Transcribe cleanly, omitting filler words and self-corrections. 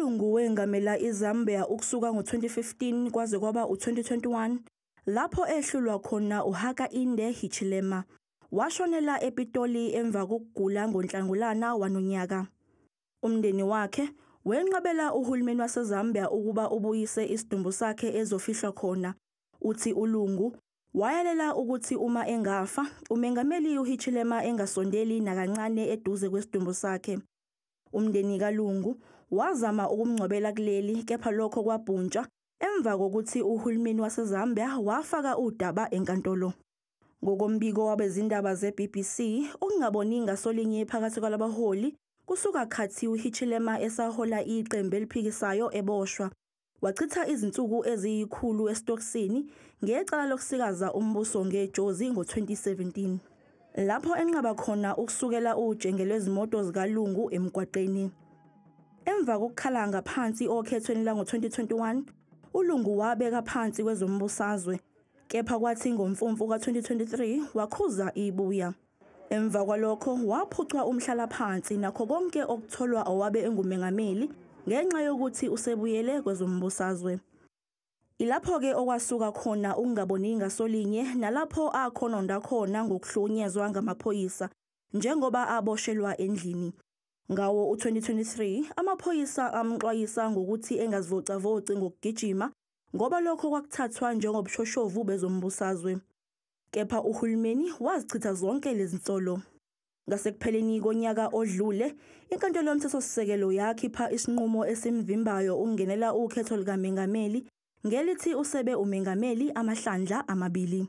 ULungu wengamela iZambia ukusuka ngo-2015 kwaze kwaba u-2021 lapho ehlulwa khona uHakainde Hichilema. Washonela ePitoli emva kokugula ngoNhlangulana wanonyaka. Umndeni wakhe wenqabela uhulumeni waseZambia ukuba ubuyise isidumbu sakhe ezofihlwa khona. Uthi uLungu wayalela ukuthi uma engafa, uMengameli uHichilema engasondeli nakancane eduze kwesidumbu sakhe. Umndeni kaLungu wazama ukumngcwabela kuleli, kepha lokho kwabhuntsha emva kokuthi uhulumeni waseZambia wafaka udaba enkantolo. Ngokombiko wabezindaba ze-BBC, ukungaboni ngasolinye phakathi kwalabaholi kusuka khathi uHichilema esahola iqembu eliphikisayo eboshwa. Wachitha izinsuku eziyikhulu esitokisini ngecala lokusikaza umbuso ngejozi ngo-2017. Lapho enqaba khona ukusukela ujenge lwezimoto zikaLungu emgwaqeni. Emva kokukhala ngaphansi okhethweni lango-2021, uLungu wabeka phansi kwezombusazwe, kepha kwathi ngoMfumfu ka-2023 wakhuza ibuya. Emva kwalokho waphucwa umhlalaphansi nakho konke okutholwa owabe engumengameli ngenxa yokuthi usebuyele kwezombusazwe. Ilapho-ke okwasuka khona ukungaboni ngasolinye nalapho akhononda khona ngokuhlukunyezwa ngamaphoyisa njengoba aboshelwa endlini. Ngawo u-2023 amaphoyisa amxwayisa ngokuthi engazivocavoci ngokugijima ngoba lokho kwakuthathwa njengobushoshovu bezombusazwe. Kepha uhulumeni wazichitha zonke lezi nsolo. Ngasekupheleni konyaka odlule, iNkantolo Yomthethosisekelo yakhipha isinqumo esimvimbayo ukungenela ukhetho likaMengameli ngelithi usebe uMengameli amahlandla amabili.